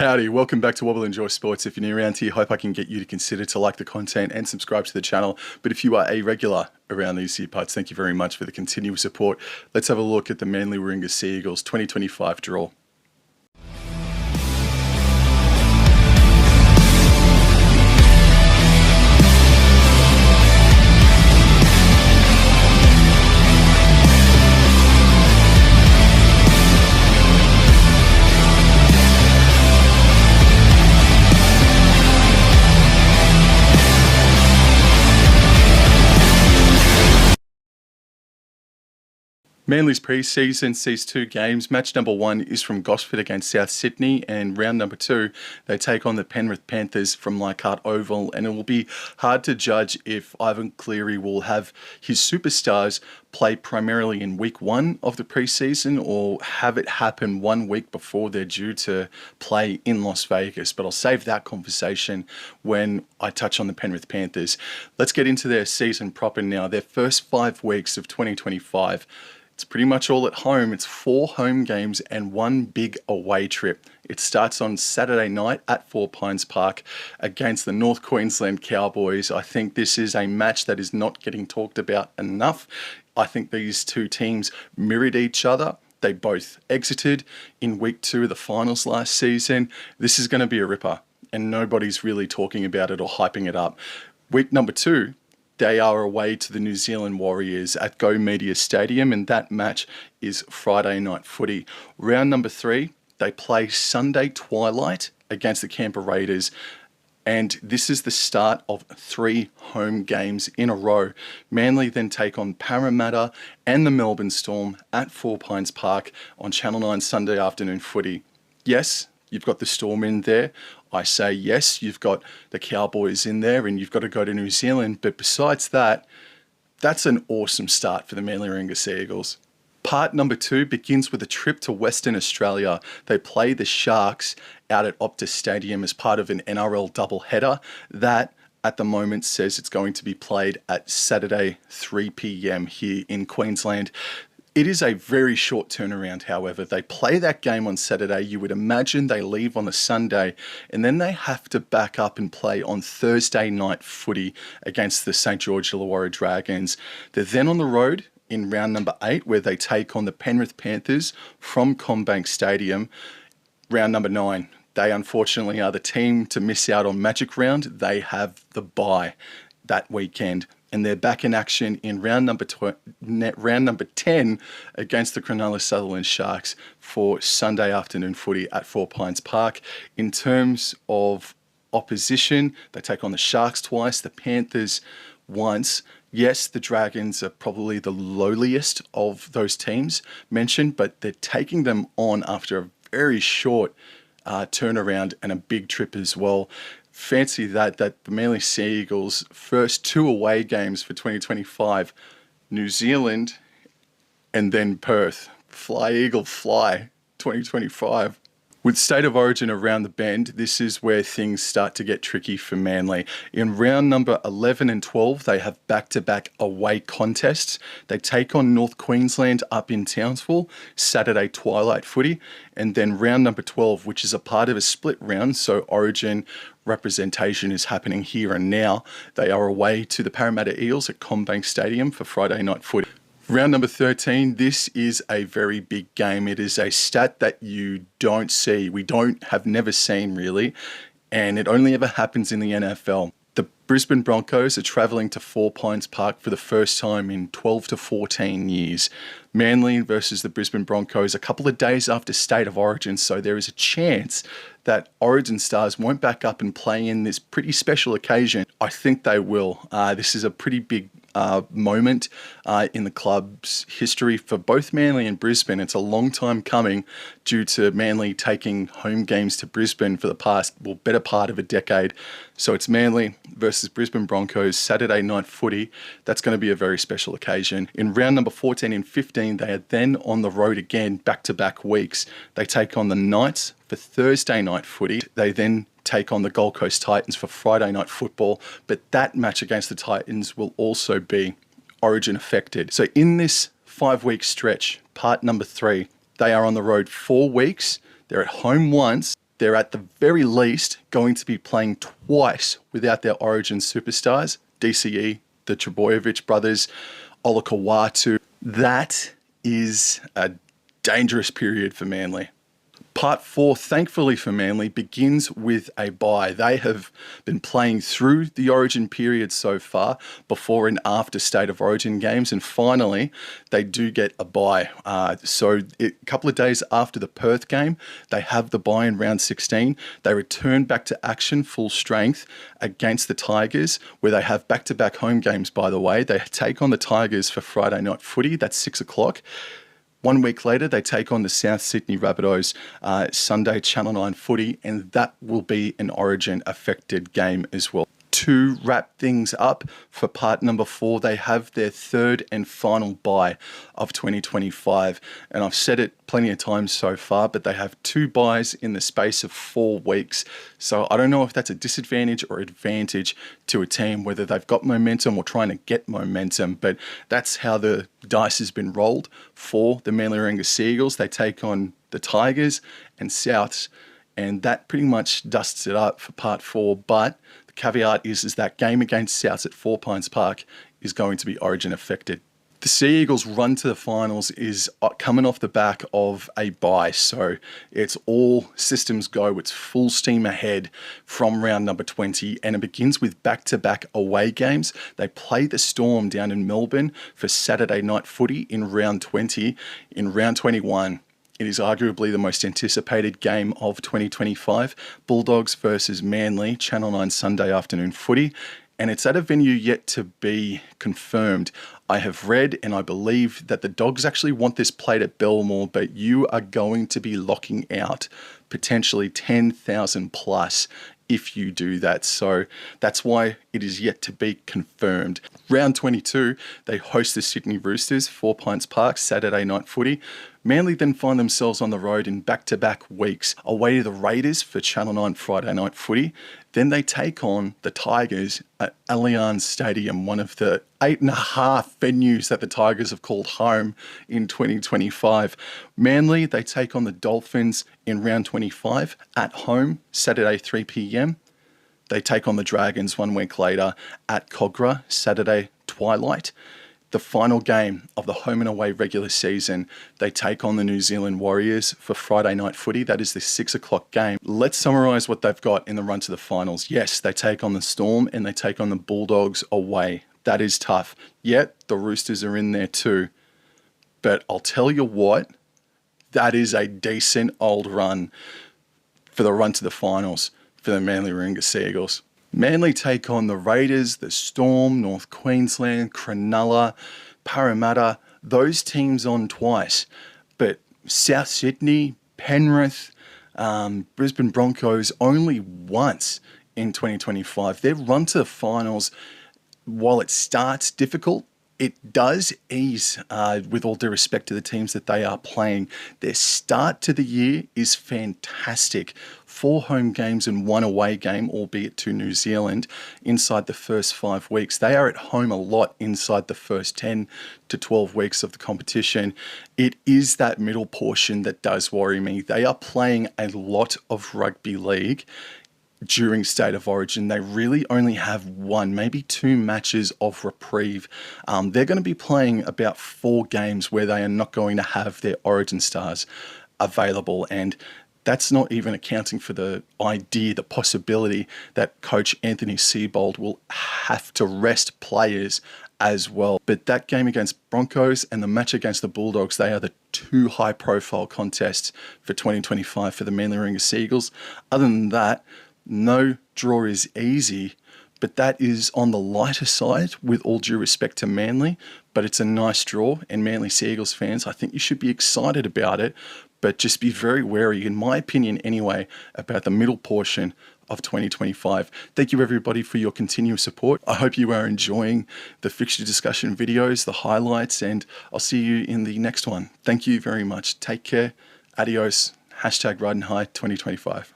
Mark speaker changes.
Speaker 1: Howdy, welcome back to Wobble Enjoy Sports. If you're new around here, hope I can get you to consider to like the content and subscribe to the channel. But if you are a regular around these here parts, thank you very much for the continuous support. Let's have a look at the Manly-Warringah Sea Eagles 2025 draw. Manly's pre-season sees two games. Match number 1 is from Gosford against South Sydney, and round number 2, they take on the Penrith Panthers from Leichhardt Oval, and it will be hard to judge if Ivan Cleary will have his superstars play primarily in week 1 of the pre-season or have it happen 1 week before they're due to play in Las Vegas. But I'll save that conversation when I touch on the Penrith Panthers. Let's get into their season proper now. Their first 5 weeks of 2025. It's pretty much all at home. It's 4 home games and 1 big away trip. It starts on Saturday night at 4 Pines Park against the North Queensland Cowboys. I think this is a match that is not getting talked about enough. I think these two teams mirrored each other. They both exited in week 2 of the finals last season. This is going to be a ripper, and nobody's really talking about it or hyping it up. Week number 2, they are away to the New Zealand Warriors at Go Media Stadium, and that match is Friday night footy. Round number 3, they play Sunday twilight against the Canberra Raiders, and this is the start of 3 home games in a row. Manly then take on Parramatta and the Melbourne Storm at 4 Pines Park on Channel 9 Sunday afternoon footy. Yes, you've got the Storm in there. I say yes, you've got the Cowboys in there and you've got to go to New Zealand. But besides that, that's an awesome start for the Manly-Warringah Sea Eagles. Part number 2 begins with a trip to Western Australia. They play the Sharks out at Optus Stadium as part of an NRL doubleheader. That, at the moment, says it's going to be played at Saturday 3 p.m. here in Queensland. It is a very short turnaround, however. They play that game on Saturday. You would imagine they leave on a Sunday, and then they have to back up and play on Thursday night footy against the St. George Illawarra Dragons. They're then on the road in round number 8, where they take on the Penrith Panthers from CommBank Stadium. Round number 9, they unfortunately are the team to miss out on Magic Round. They have the bye that weekend, and they're back in action in round number 10 against the Cronulla Sutherland Sharks for Sunday afternoon footy at 4 Pines Park. In terms of opposition, they take on the Sharks twice, the Panthers once. Yes, the Dragons are probably the lowliest of those teams mentioned, but they're taking them on after a very short turnaround and a big trip as well. Fancy that the Manly Sea Eagles' first 2 away games for 2025, New Zealand and then Perth. Fly Eagle fly 2025. With State of Origin around the bend, this is where things start to get tricky for Manly. In round number 11 and 12, they have back-to-back away contests. They take on North Queensland up in Townsville, Saturday twilight footy, and then round number 12, which is a part of a split round, so Origin representation is happening here and now. They are away to the Parramatta Eels at CommBank Stadium for Friday night footy. Round number 13, this is a very big game. It is a stat that you don't see. We have never seen really, and it only ever happens in the NFL. The Brisbane Broncos are travelling to 4 Pines Park for the first time in 12 to 14 years. Manly versus the Brisbane Broncos a couple of days after State of Origin, so there is a chance that Origin stars won't back up and play in this pretty special occasion. I think they will. This is a pretty big moment in the club's history for both Manly and Brisbane. It's a long time coming due to Manly taking home games to Brisbane for the better part of a decade. So it's Manly versus Brisbane Broncos, Saturday night footy. That's going to be a very special occasion. In round number 14 and 15, they are then on the road again, back-to-back weeks. They take on the Knights for Thursday night footy. They then take on the Gold Coast Titans for Friday night football, but that match against the Titans will also be Origin affected. So in this 5-week stretch, part number 3, they are on the road 4 weeks. They're at home once. they're at the very least going to be playing twice without their Origin superstars, DCE, the Trebojevic brothers, Olakawatu. That is a dangerous period for Manly. Part 4, thankfully for Manly, begins with a bye. They have been playing through the Origin period so far, before and after State of Origin games, and finally they do get a bye. So a couple of days after the Perth game, they have the bye in round 16. They return back to action full strength against the Tigers, where they have back-to-back home games, by the way. They take on the Tigers for Friday night footy. That's 6 o'clock. 1 week later, they take on the South Sydney Rabbitohs Sunday Channel 9 footy, and that will be an Origin-affected game as well. To wrap things up for part number 4, they have their third and final bye of 2025. And I've said it plenty of times so far, but they have 2 byes in the space of 4 weeks. So I don't know if that's a disadvantage or advantage to a team, whether they've got momentum or trying to get momentum, but that's how the dice has been rolled for the Manly-Warringah Seagulls. They take on the Tigers and Souths, and that pretty much dusts it up for part 4. But the caveat is that game against Souths at 4 Pines Park is going to be Origin affected. The Sea Eagles' run to the finals is coming off the back of a bye, so it's all systems go. It's full steam ahead from round number 20, and it begins with back-to-back away games. They play the Storm down in Melbourne for Saturday night footy in round 20. In round 21, it is arguably the most anticipated game of 2025. Bulldogs versus Manly, Channel 9 Sunday afternoon footy. And it's at a venue yet to be confirmed. I have read and I believe that the Dogs actually want this played at Belmore, but you are going to be locking out potentially 10,000 plus if you do that. So that's why it is yet to be confirmed. Round 22, they host the Sydney Roosters, 4 Pines Park, Saturday night footy. Manly then find themselves on the road in back-to-back weeks, away to the Raiders for Channel 9 Friday night footy. Then they take on the Tigers at Allianz Stadium, one of the 8.5 venues that the Tigers have called home in 2025. Manly, they take on the Dolphins in round 25 at home, Saturday 3 p.m. They take on the Dragons 1 week later at Cogra, Saturday twilight. The final game of the home and away regular season, they take on the New Zealand Warriors for Friday night footy. That is the 6 o'clock game. Let's summarise what they've got in the run to the finals. Yes, they take on the Storm and they take on the Bulldogs away. That is tough. Yet, the Roosters are in there too. But I'll tell you what, that is a decent old run for the run to the finals for the Manly-Warringah Seagulls. Manly take on the Raiders, the Storm, North Queensland, Cronulla, Parramatta, those teams on twice. But South Sydney, Penrith, Brisbane Broncos only once in 2025. Their run to the finals, while it starts difficult, it does ease with all due respect to the teams that they are playing. Their start to the year is fantastic. 4 home games and 1 away game, albeit to New Zealand, inside the first 5 weeks. They are at home a lot inside the first 10 to 12 weeks of the competition. It is that middle portion that does worry me. They are playing a lot of rugby league during State of Origin. They really only have 1, maybe 2 matches of reprieve. They're going to be playing about 4 games where they are not going to have their Origin stars available, and that's not even accounting for the idea, the possibility that coach Anthony Seibold will have to rest players as well. But that game against Broncos and the match against the Bulldogs, they are the 2 high-profile contests for 2025 for the Manly-Warringah Seagulls. Other than that, no draw is easy, but that is on the lighter side with all due respect to Manly, but it's a nice draw, and Manly Seagulls fans, I think you should be excited about it, but just be very wary, in my opinion anyway, about the middle portion of 2025. Thank you everybody for your continuous support. I hope you are enjoying the fixture discussion videos, the highlights, and I'll see you in the next one. Thank you very much. Take care. Adios. #RidenHigh 2025.